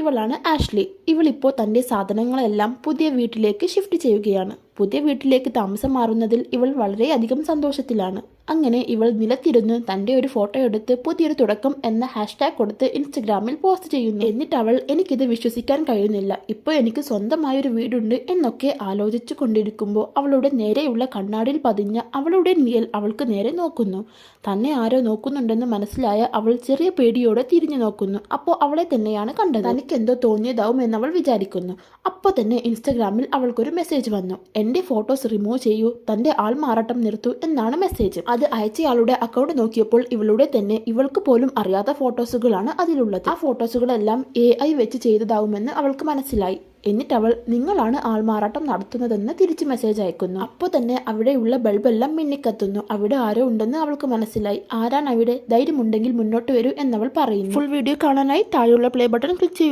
ഇവളാണ് ആഷ്ലി. ഇവളിപ്പോൾ തൻ്റെ സാധനങ്ങളെല്ലാം പുതിയ വീട്ടിലേക്ക് ഷിഫ്റ്റ് ചെയ്യുകയാണ്. പുതിയ വീട്ടിലേക്ക് താമസം മാറുന്നതിൽ ഇവൾ വളരെയധികം സന്തോഷത്തിലാണ്. അങ്ങനെ ഇവൾ നിലത്തിരുന്ന് തൻ്റെ ഒരു ഫോട്ടോ എടുത്ത് പുതിയൊരു തുടക്കം എന്ന ഹാഷ്ടാഗ് കൊടുത്ത് ഇൻസ്റ്റഗ്രാമിൽ പോസ്റ്റ് ചെയ്യുന്നു. എന്നിട്ട് അവൾ എനിക്കിത് വിശ്വസിക്കാൻ കഴിയുന്നില്ല, ഇപ്പോൾ എനിക്ക് സ്വന്തമായൊരു വീടുണ്ട് എന്നൊക്കെ ആലോചിച്ചു കൊണ്ടിരിക്കുമ്പോൾ അവളുടെ നേരെയുള്ള കണ്ണാടിയിൽ പതിഞ്ഞ അവളുടെ നിഴൽ അവൾക്ക് നേരെ നോക്കുന്നു. തന്നെ ആരോ നോക്കുന്നുണ്ടെന്ന് മനസ്സിലായ അവൾ ചെറിയ പേടിയോടെ തിരിഞ്ഞു നോക്കുന്നു. അപ്പോൾ അവളെ തന്നെയാണ് കണ്ടത്. തനിക്കെന്തോ തോന്നിയതാവും എന്നവൾ വിചാരിക്കുന്നു. അപ്പോൾ തന്നെ ഇൻസ്റ്റഗ്രാമിൽ അവൾക്കൊരു മെസ്സേജ് വന്നു. എൻ്റെ ഫോട്ടോസ് റിമൂവ് ചെയ്യൂ, തൻ്റെ ആൾമാറാട്ടം നിർത്തൂ എന്നാണ് മെസ്സേജ്. അത് അയച്ചയാളുടെ അക്കൗണ്ട് നോക്കിയപ്പോൾ ഇവളുടെ തന്നെ ഇവൾക്ക് പോലും അറിയാത്ത ഫോട്ടോസുകളാണ് അതിലുള്ളത്. ആ ഫോട്ടോസുകളെല്ലാം AI വെച്ച് ചെയ്തതാവുമെന്ന് അവൾക്ക് മനസ്സിലായി. എന്നിട്ട് അവൾ നിങ്ങളാണ് ആൾമാറാട്ടം നടത്തുന്നതെന്ന് തിരിച്ച് മെസ്സേജ് അയക്കുന്നു. അപ്പോൾ തന്നെ അവിടെയുള്ള ബൾബെല്ലാം മിന്നിക്കത്തുന്നു. അവിടെ ആരോ ഉണ്ടെന്ന് അവൾക്ക് മനസ്സിലായി. ആരാണ് അവിടെ? ധൈര്യമുണ്ടെങ്കിൽ മുന്നോട്ട് വരൂ എന്നവൾ പറയുന്നു. ഫുൾ വീഡിയോ കാണാനായി താഴെയുള്ള പ്ലേ ബട്ടൺ ക്ലിക്ക് ചെയ്യൂ.